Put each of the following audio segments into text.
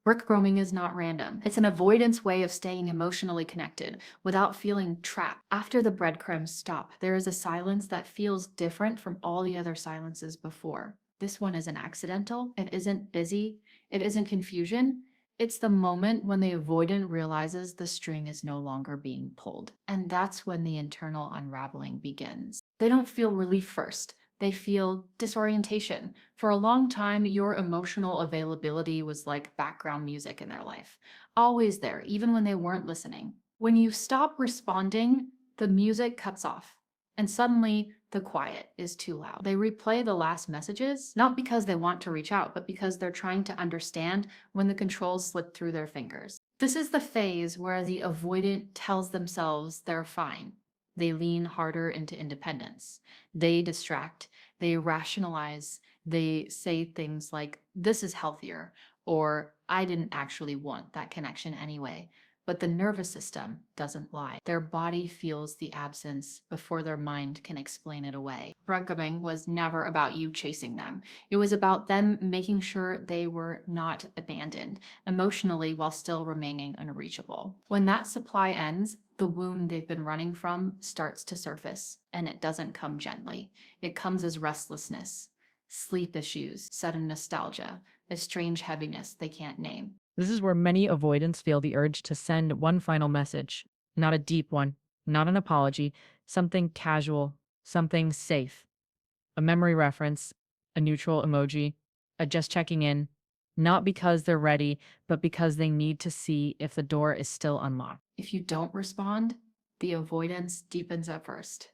Breadcrumbing is not random. It's an avoidance way of staying emotionally connected without feeling trapped. After the breadcrumbs stop, there is a silence that feels different from all the other silences before. This one isn't accidental. It isn't busy. It isn't confusion. It's the moment when the avoidant realizes the string is no longer being pulled. And that's when the internal unraveling begins. They don't feel relief first. They feel disorientation. For a long time, your emotional availability was like background music in their life, always there, even when they weren't listening. When you stop responding, the music cuts off, and suddenly the quiet is too loud. They replay the last messages, not because they want to reach out, but because they're trying to understand when the controls slip through their fingers. This is the phase where the avoidant tells themselves they're fine. They lean harder into independence. They distract, they rationalize, they say things like, this is healthier, or I didn't actually want that connection anyway. But the nervous system doesn't lie. Their body feels the absence before their mind can explain it away. Breadcrumbing was never about you chasing them. It was about them making sure they were not abandoned emotionally while still remaining unreachable. When that supply ends, the wound they've been running from starts to surface, and it doesn't come gently. It comes as restlessness, sleep issues, sudden nostalgia, a strange heaviness they can't name. This is where many avoidants feel the urge to send one final message, not a deep one, not an apology, something casual, something safe, a memory reference, a neutral emoji, a just checking in, not because they're ready, but because they need to see if the door is still unlocked. If you don't respond, the avoidance deepens at first.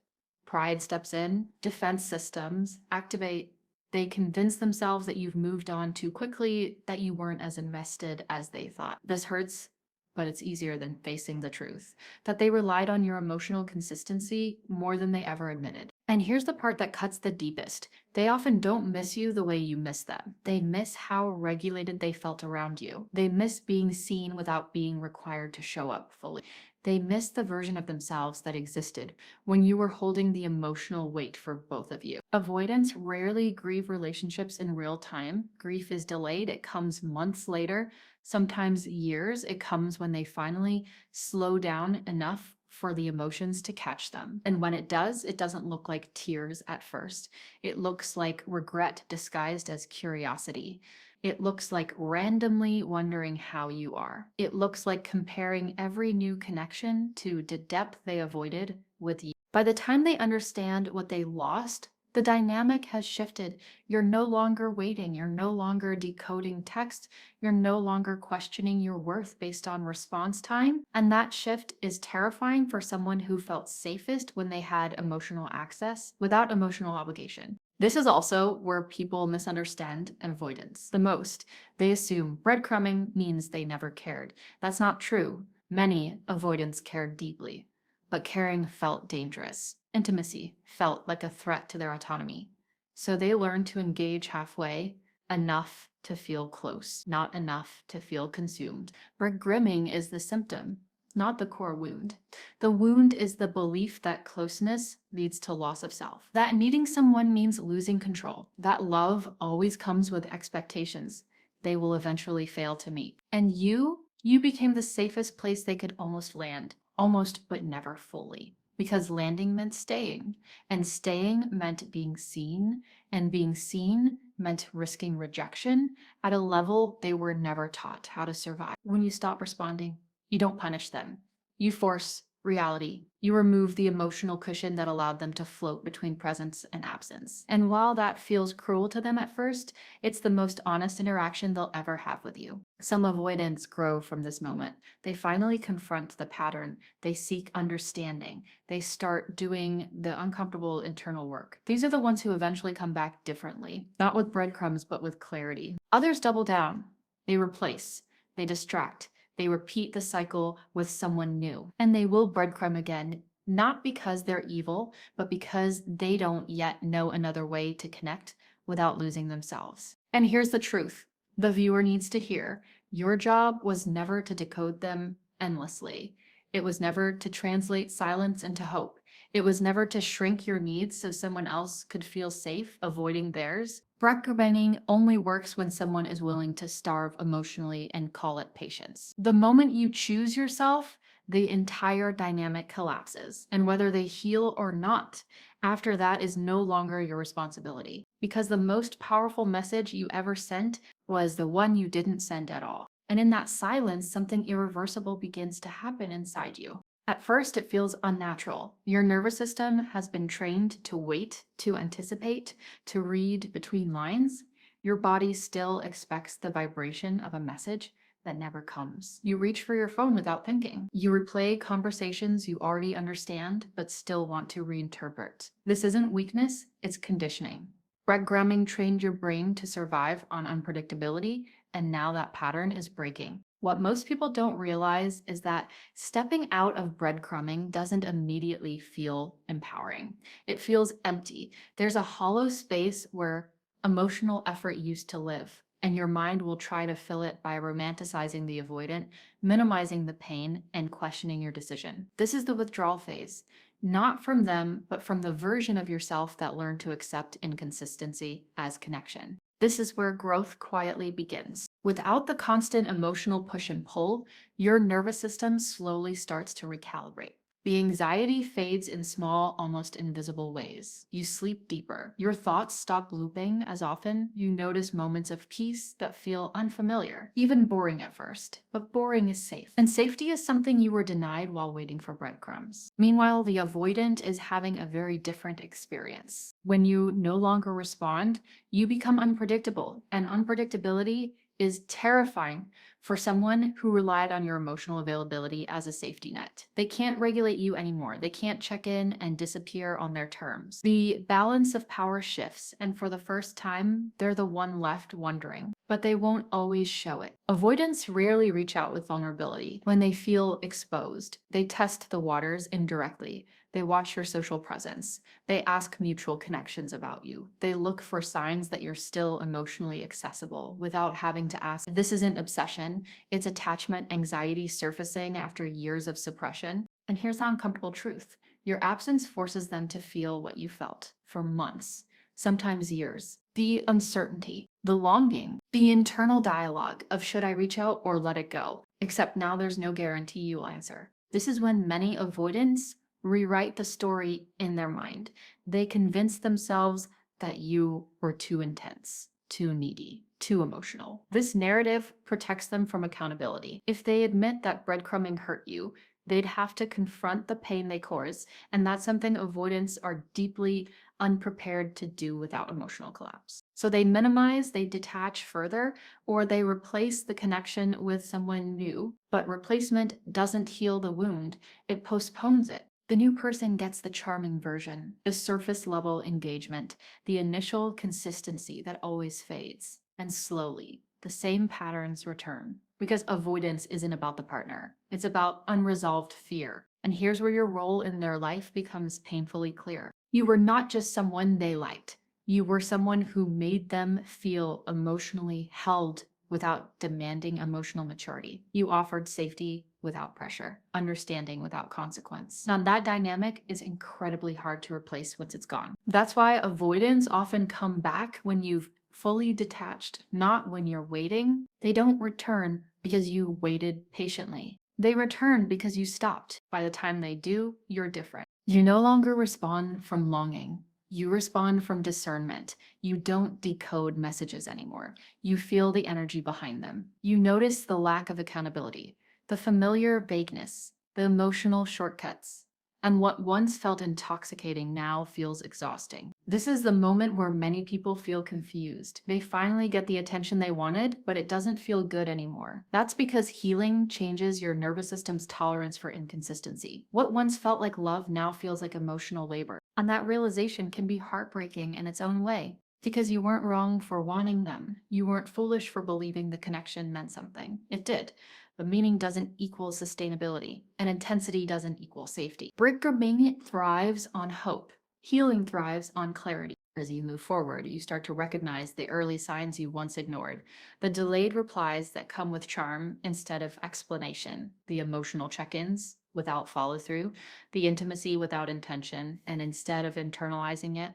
Pride steps in, defense systems activate. They convince themselves that you've moved on too quickly, that you weren't as invested as they thought. This hurts, but it's easier than facing the truth that they relied on your emotional consistency more than they ever admitted. And here's the part that cuts the deepest. They often don't miss you the way you miss them. They miss how regulated they felt around you. They miss being seen without being required to show up fully. They miss the version of themselves that existed when you were holding the emotional weight for both of you. Avoidants rarely grieve relationships in real time. Grief is delayed, it comes months later, sometimes years. It comes when they finally slow down enough for the emotions to catch them. And when it does, it doesn't look like tears at first. It looks like regret disguised as curiosity. It looks like randomly wondering how you are. It looks like comparing every new connection to the depth they avoided with you. By the time they understand what they lost, the dynamic has shifted. You're no longer waiting. You're no longer decoding text. You're no longer questioning your worth based on response time. And that shift is terrifying for someone who felt safest when they had emotional access without emotional obligation. This is also where people misunderstand avoidance the most. They assume breadcrumbing means they never cared. That's not true. Many avoidants cared deeply, but caring felt dangerous. Intimacy felt like a threat to their autonomy. So they learned to engage halfway, enough to feel close, not enough to feel consumed. Breadcrumbing is the symptom, not the core wound. The wound is the belief that closeness leads to loss of self, that needing someone means losing control, that love always comes with expectations they will eventually fail to meet. And you became the safest place they could almost land, almost but never fully. Because landing meant staying, and staying meant being seen, and being seen meant risking rejection at a level they were never taught how to survive. When you stop responding, you don't punish them. You force reality. You remove the emotional cushion that allowed them to float between presence and absence. And while that feels cruel to them at first, it's the most honest interaction they'll ever have with you. Some avoidants grow from this moment. They finally confront the pattern. They seek understanding. They start doing the uncomfortable internal work. These are the ones who eventually come back differently, not with breadcrumbs, but with clarity. Others double down. They replace. They distract. They repeat the cycle with someone new, and they will breadcrumb again, not because they're evil, but because they don't yet know another way to connect without losing themselves. And here's the truth the viewer needs to hear. Your job was never to decode them endlessly. It was never to translate silence into hope. It was never to shrink your needs so someone else could feel safe avoiding theirs. Breadcrumbing only works when someone is willing to starve emotionally and call it patience. The moment you choose yourself, the entire dynamic collapses. And whether they heal or not, after that is no longer your responsibility. Because the most powerful message you ever sent was the one you didn't send at all. And in that silence, something irreversible begins to happen inside you. At first, it feels unnatural. Your nervous system has been trained to wait, to anticipate, to read between lines. Your body still expects the vibration of a message that never comes. You reach for your phone without thinking. You replay conversations you already understand, but still want to reinterpret. This isn't weakness, it's conditioning. Breadcrumbing trained your brain to survive on unpredictability, and now that pattern is breaking. What most people don't realize is that stepping out of breadcrumbing doesn't immediately feel empowering. It feels empty. There's a hollow space where emotional effort used to live, and your mind will try to fill it by romanticizing the avoidant, minimizing the pain, and questioning your decision. This is the withdrawal phase, not from them, but from the version of yourself that learned to accept inconsistency as connection. This is where growth quietly begins. Without the constant emotional push and pull, your nervous system slowly starts to recalibrate. The anxiety fades in small, almost invisible ways. You sleep deeper. Your thoughts stop looping as often. You notice moments of peace that feel unfamiliar, even boring at first. But boring is safe. And safety is something you were denied while waiting for breadcrumbs. Meanwhile, the avoidant is having a very different experience. When you no longer respond, you become unpredictable, and unpredictability is terrifying for someone who relied on your emotional availability as a safety net. They can't regulate you anymore. They can't check in and disappear on their terms. The balance of power shifts, and for the first time, they're the one left wondering, but they won't always show it. Avoidants rarely reach out with vulnerability when they feel exposed. They test the waters indirectly. They watch your social presence. They ask mutual connections about you. They look for signs that you're still emotionally accessible without having to ask. This isn't obsession, it's attachment anxiety surfacing after years of suppression. And here's the uncomfortable truth. Your absence forces them to feel what you felt for months, sometimes years. The uncertainty, the longing, the internal dialogue of should I reach out or let it go? Except now there's no guarantee you'll answer. This is when many avoidants rewrite the story in their mind. They convince themselves that you were too intense, too needy, too emotional. This narrative protects them from accountability. If they admit that breadcrumbing hurt you, they'd have to confront the pain they cause, and that's something avoidants are deeply unprepared to do without emotional collapse. So they minimize, they detach further, or they replace the connection with someone new. But replacement doesn't heal the wound, it postpones it. The new person gets the charming version, the surface level engagement, the initial consistency that always fades. And slowly, the same patterns return. Because avoidance isn't about the partner, it's about unresolved fear. And here's where your role in their life becomes painfully clear. You were not just someone they liked, you were someone who made them feel emotionally held without demanding emotional maturity. You offered safety without pressure, understanding without consequence. Now, that dynamic is incredibly hard to replace once it's gone. That's why avoidants often come back when you've fully detached, not when you're waiting. They don't return because you waited patiently. They return because you stopped. By the time they do, you're different. You no longer respond from longing. You respond from discernment. You don't decode messages anymore. You feel the energy behind them. You notice the lack of accountability, the familiar vagueness, the emotional shortcuts. And what once felt intoxicating now feels exhausting. This is the moment where many people feel confused. They finally get the attention they wanted, but it doesn't feel good anymore. That's because healing changes your nervous system's tolerance for inconsistency. What once felt like love now feels like emotional labor. And that realization can be heartbreaking in its own way. Because you weren't wrong for wanting them. You weren't foolish for believing the connection meant something. It did. But meaning doesn't equal sustainability, and intensity doesn't equal safety. Breadcrumbing thrives on hope. Healing thrives on clarity. As you move forward, you start to recognize the early signs you once ignored, the delayed replies that come with charm instead of explanation, the emotional check-ins without follow-through, the intimacy without intention, and instead of internalizing it,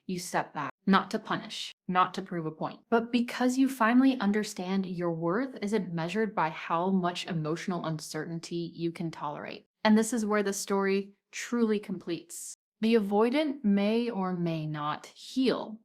you step back. not to punish, not to prove a point, but because you finally understand your worth isn't measured by how much emotional uncertainty you can tolerate. And this is where the story truly completes. The avoidant may or may not heal.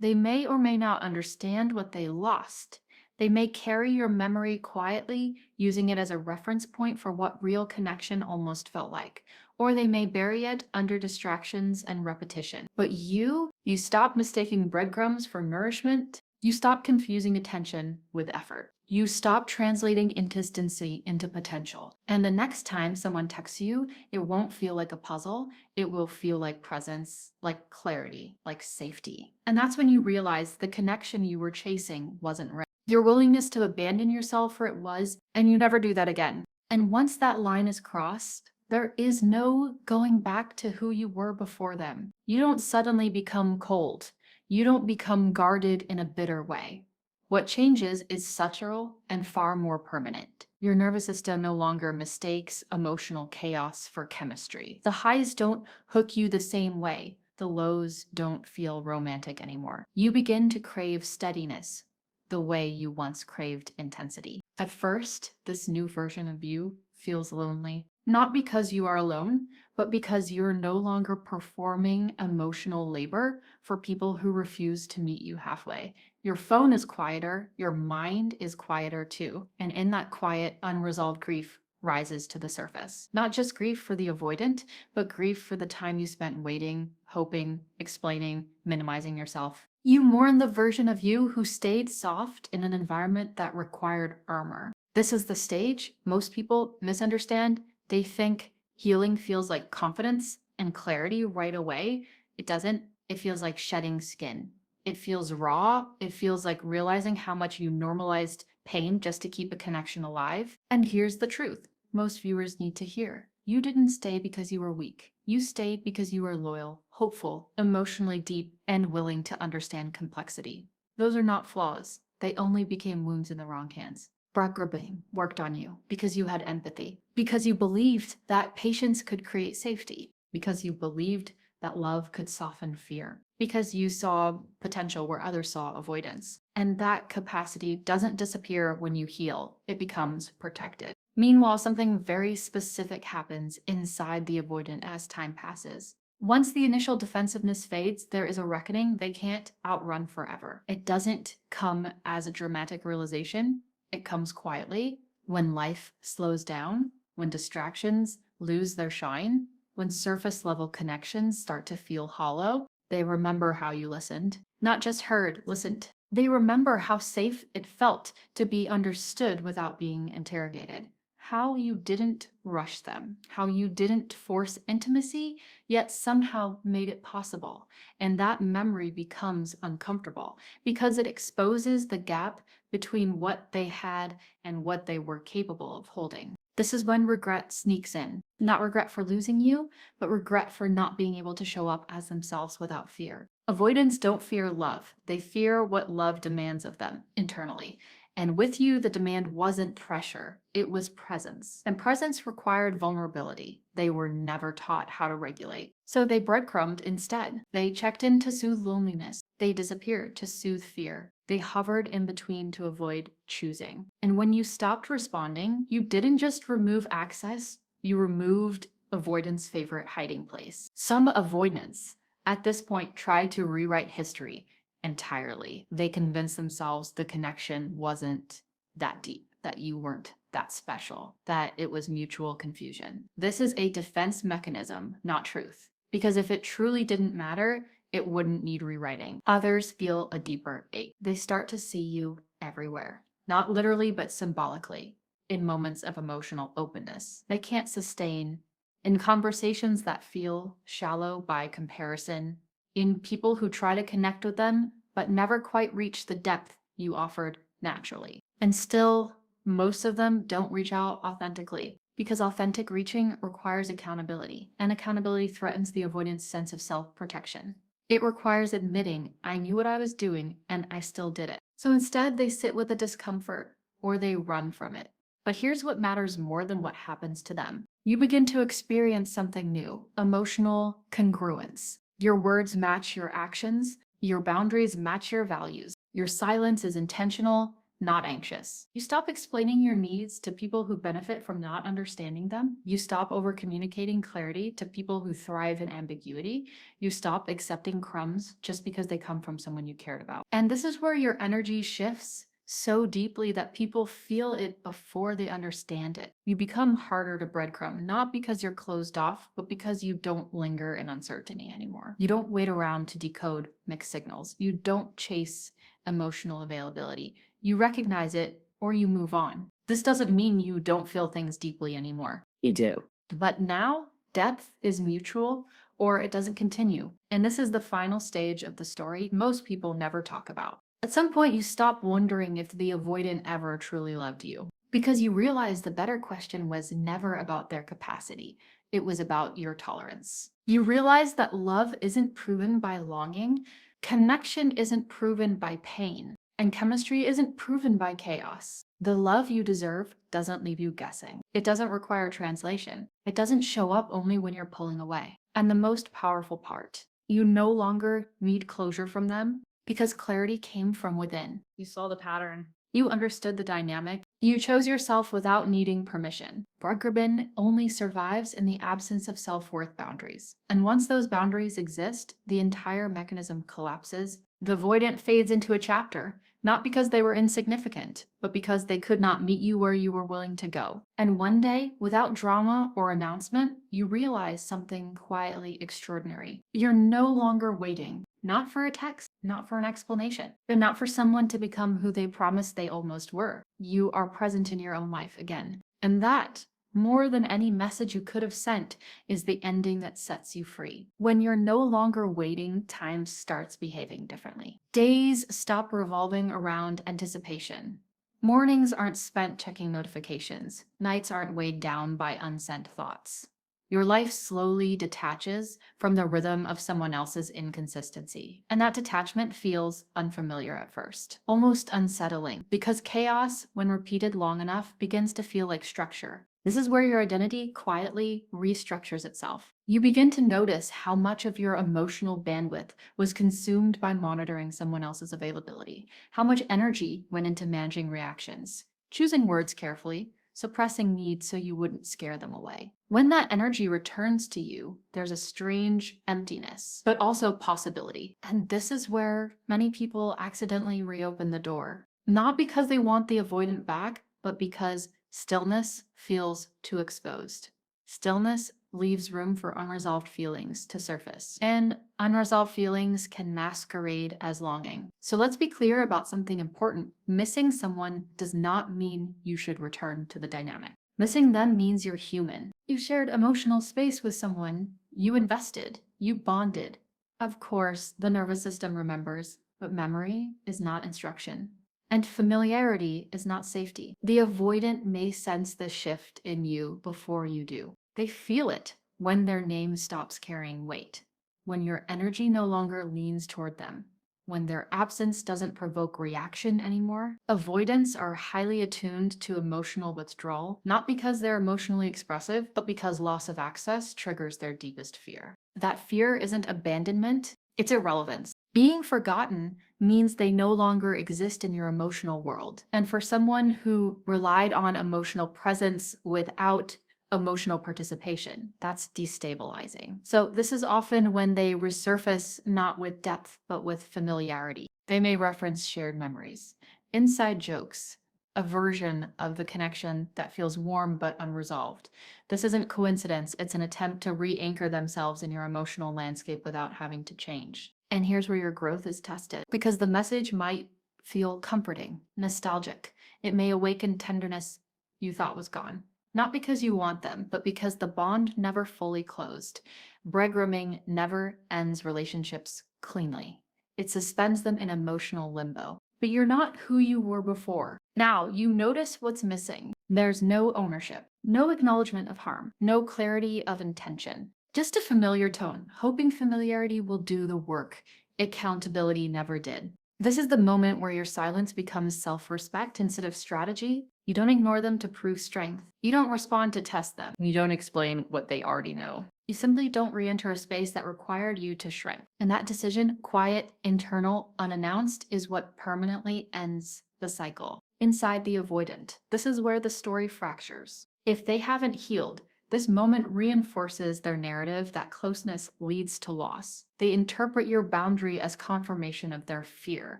They may or may not understand what they lost. They may carry your memory quietly, using it as a reference point for what real connection almost felt like. Or they may bury it under distractions and repetition. But you stop mistaking breadcrumbs for nourishment. You stop confusing attention with effort. You stop translating inconsistency into potential. And the next time someone texts you, it won't feel like a puzzle. It will feel like presence, like clarity, like safety. And that's when you realize the connection you were chasing wasn't right. Your willingness to abandon yourself for it was, and you never do that again. And once that line is crossed, there is no going back to who you were before them. You don't suddenly become cold. You don't become guarded in a bitter way. What changes is subtle and far more permanent. Your nervous system no longer mistakes emotional chaos for chemistry. The highs don't hook you the same way. The lows don't feel romantic anymore. You begin to crave steadiness the way you once craved intensity. At first, this new version of you feels lonely, not because you are alone, but because you're no longer performing emotional labor for people who refuse to meet you halfway. Your phone is quieter, your mind is quieter too, and in that quiet, unresolved grief rises to the surface. Not just grief for the avoidant, but grief for the time you spent waiting, hoping, explaining, minimizing yourself. You mourn the version of you who stayed soft in an environment that required armor. This is the stage most people misunderstand. They think healing feels like confidence and clarity right away. It doesn't. It feels like shedding skin. It feels raw. It feels like realizing how much you normalized pain just to keep a connection alive. And here's the truth most viewers need to hear. You didn't stay because you were weak. You stayed because you were loyal, hopeful, emotionally deep, and willing to understand complexity. Those are not flaws. They only became wounds in the wrong hands. Breadcrumbing worked on you because you had empathy, because you believed that patience could create safety, because you believed that love could soften fear, because you saw potential where others saw avoidance. And that capacity doesn't disappear when you heal, it becomes protected. Meanwhile, something very specific happens inside the avoidant as time passes. Once the initial defensiveness fades, there is a reckoning they can't outrun forever. It doesn't come as a dramatic realization. It comes quietly when life slows down, when distractions lose their shine, when surface level connections start to feel hollow. They remember how you listened. Not just heard, listened. They remember how safe it felt to be understood without being interrogated. How you didn't rush them, how you didn't force intimacy, yet somehow made it possible. And that memory becomes uncomfortable because it exposes the gap between what they had and what they were capable of holding. This is when regret sneaks in. Not regret for losing you, but regret for not being able to show up as themselves without fear. Avoidants don't fear love. They fear what love demands of them internally. And with you, the demand wasn't pressure, it was presence. And presence required vulnerability. They were never taught how to regulate. So they breadcrumbed instead. They checked in to soothe loneliness. They disappeared to soothe fear. They hovered in between to avoid choosing. And when you stopped responding, you didn't just remove access, you removed avoidance' favorite hiding place. Some avoidants at this point tried to rewrite history entirely. They convinced themselves the connection wasn't that deep, that you weren't that special, that it was mutual confusion. This is a defense mechanism, not truth. Because if it truly didn't matter, it wouldn't need rewriting. Others feel a deeper ache. They start to see you everywhere, not literally, but symbolically, in moments of emotional openness. They can't sustain in conversations that feel shallow by comparison, in people who try to connect with them, but never quite reach the depth you offered naturally. And still, most of them don't reach out authentically because authentic reaching requires accountability, and accountability threatens the avoidance sense of self-protection. It requires admitting, I knew what I was doing and I still did it. So instead, they sit with the discomfort or they run from it. But here's what matters more than what happens to them. You begin to experience something new, emotional congruence. Your words match your actions. Your boundaries match your values. Your silence is intentional, not anxious. You stop explaining your needs to people who benefit from not understanding them. You stop over communicating clarity to people who thrive in ambiguity. You stop accepting crumbs just because they come from someone you cared about. And this is where your energy shifts so deeply that people feel it before they understand it. You become harder to breadcrumb, not because you're closed off, but because you don't linger in uncertainty anymore. You don't wait around to decode mixed signals. You don't chase emotional availability. You recognize it or you move on. This doesn't mean you don't feel things deeply anymore. You do. But now, depth is mutual or it doesn't continue. And this is the final stage of the story most people never talk about. At some point, you stop wondering if the avoidant ever truly loved you, because you realize the better question was never about their capacity. It was about your tolerance. You realize that love isn't proven by longing, connection isn't proven by pain, and chemistry isn't proven by chaos. The love you deserve doesn't leave you guessing. It doesn't require translation. It doesn't show up only when you're pulling away. And the most powerful part, you no longer need closure from them because clarity came from within. You saw the pattern. You understood the dynamic. You chose yourself without needing permission. Breadcrumbing only survives in the absence of self-worth boundaries. And once those boundaries exist, the entire mechanism collapses. The avoidant fades into a chapter, not because they were insignificant, but because they could not meet you where you were willing to go. And one day, without drama or announcement, you realize something quietly extraordinary. You're no longer waiting. Not for a text, not for an explanation, and not for someone to become who they promised they almost were. You are present in your own life again. And that, more than any message you could have sent, is the ending that sets you free. When you're no longer waiting, time starts behaving differently. Days stop revolving around anticipation. Mornings aren't spent checking notifications. Nights aren't weighed down by unsent thoughts. Your life slowly detaches from the rhythm of someone else's inconsistency. And that detachment feels unfamiliar at first, almost unsettling, because chaos, when repeated long enough, begins to feel like structure. This is where your identity quietly restructures itself. You begin to notice how much of your emotional bandwidth was consumed by monitoring someone else's availability, how much energy went into managing reactions, choosing words carefully, suppressing needs so you wouldn't scare them away. When that energy returns to you, there's a strange emptiness, but also possibility. And this is where many people accidentally reopen the door. Not because they want the avoidant back, but because stillness feels too exposed. Stillness leaves room for unresolved feelings to surface. And unresolved feelings can masquerade as longing. So let's be clear about something important. Missing someone does not mean you should return to the dynamic. Missing them means you're human. You shared emotional space with someone. You invested. You bonded. Of course, the nervous system remembers, but memory is not instruction. And familiarity is not safety. The avoidant may sense the shift in you before you do. They feel it when their name stops carrying weight, when your energy no longer leans toward them, when their absence doesn't provoke reaction anymore. Avoidants are highly attuned to emotional withdrawal, not because they're emotionally expressive, but because loss of access triggers their deepest fear. That fear isn't abandonment, it's irrelevance. Being forgotten means they no longer exist in your emotional world. And for someone who relied on emotional presence without emotional participation, that's destabilizing. So this is often when they resurface not with depth, but with familiarity. They may reference shared memories, inside jokes, a version of the connection that feels warm but unresolved. This isn't coincidence, it's an attempt to re-anchor themselves in your emotional landscape without having to change. And here's where your growth is tested, because the message might feel comforting, nostalgic. It may awaken tenderness you thought was gone. Not because you want them, but because the bond never fully closed. Breadcrumbing never ends relationships cleanly. It suspends them in emotional limbo. But you're not who you were before. Now, you notice what's missing. There's no ownership, no acknowledgement of harm, no clarity of intention. Just a familiar tone, hoping familiarity will do the work accountability never did. This is the moment where your silence becomes self-respect instead of strategy. You don't ignore them to prove strength. You don't respond to test them. You don't explain what they already know. You simply don't re enter a space that required you to shrink. And that decision, quiet, internal, unannounced, is what permanently ends the cycle. Inside the avoidant, this is where the story fractures. If they haven't healed, this moment reinforces their narrative that closeness leads to loss. They interpret your boundary as confirmation of their fear,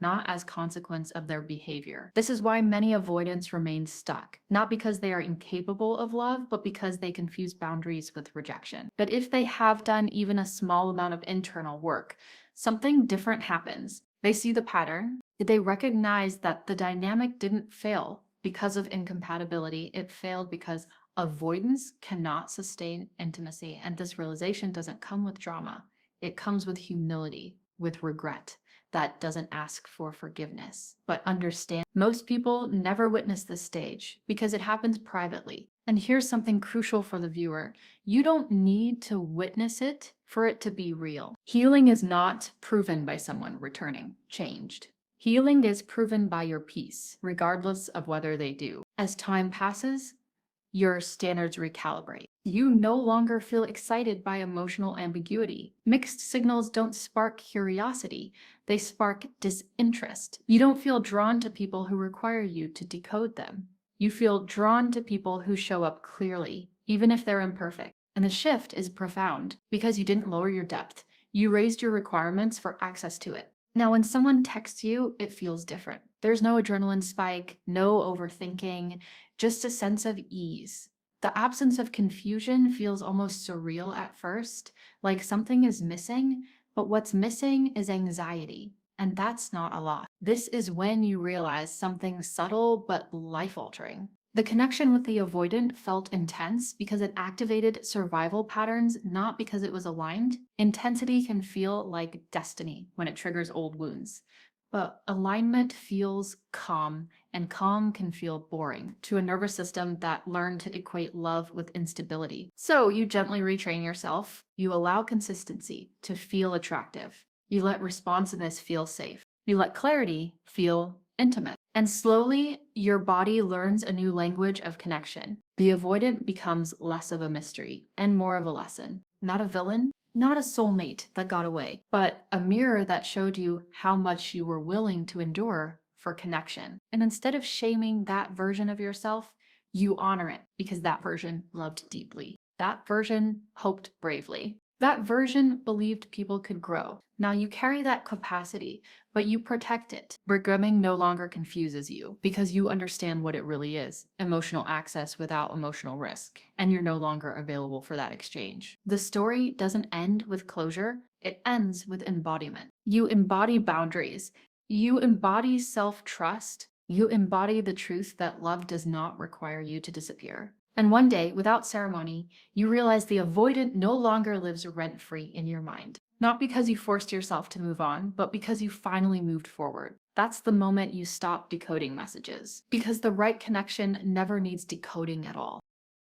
not as consequence of their behavior. This is why many avoidants remain stuck, not because they are incapable of love, but because they confuse boundaries with rejection. But if they have done even a small amount of internal work, something different happens. They see the pattern. They recognize that the dynamic didn't fail because of incompatibility. It failed because avoidance cannot sustain intimacy, and this realization doesn't come with drama. It comes with humility, with regret that doesn't ask for forgiveness, but understand. Most people never witness this stage because it happens privately. And here's something crucial for the viewer. You don't need to witness it for it to be real. Healing is not proven by someone returning changed. Healing is proven by your peace, regardless of whether they do. As time passes, your standards recalibrate. You no longer feel excited by emotional ambiguity. Mixed signals don't spark curiosity, they spark disinterest. You don't feel drawn to people who require you to decode them. You feel drawn to people who show up clearly, even if they're imperfect. And the shift is profound because you didn't lower your depth. You raised your requirements for access to it. Now, when someone texts you, it feels different. There's no adrenaline spike, no overthinking, just a sense of ease. The absence of confusion feels almost surreal at first, like something is missing, but what's missing is anxiety. And that's not a lot. This is when you realize something subtle but life-altering. The connection with the avoidant felt intense because it activated survival patterns, not because it was aligned. Intensity can feel like destiny when it triggers old wounds. But alignment feels calm, and calm can feel boring to a nervous system that learned to equate love with instability. So you gently retrain yourself. You allow consistency to feel attractive. You let responsiveness feel safe. You let clarity feel intimate. And slowly, your body learns a new language of connection. The avoidant becomes less of a mystery and more of a lesson. Not a villain, not a soulmate that got away, but a mirror that showed you how much you were willing to endure for connection. And instead of shaming that version of yourself, you honor it because that version loved deeply. That version hoped bravely. That version believed people could grow. Now you carry that capacity, but you protect it. Breadcrumbing no longer confuses you because you understand what it really is: emotional access without emotional risk, and you're no longer available for that exchange. The story doesn't end with closure, it ends with embodiment. You embody boundaries, you embody self-trust, you embody the truth that love does not require you to disappear. And one day, without ceremony, you realize the avoidant no longer lives rent-free in your mind. Not because you forced yourself to move on, but because you finally moved forward. That's the moment you stop decoding messages. Because the right connection never needs decoding at all.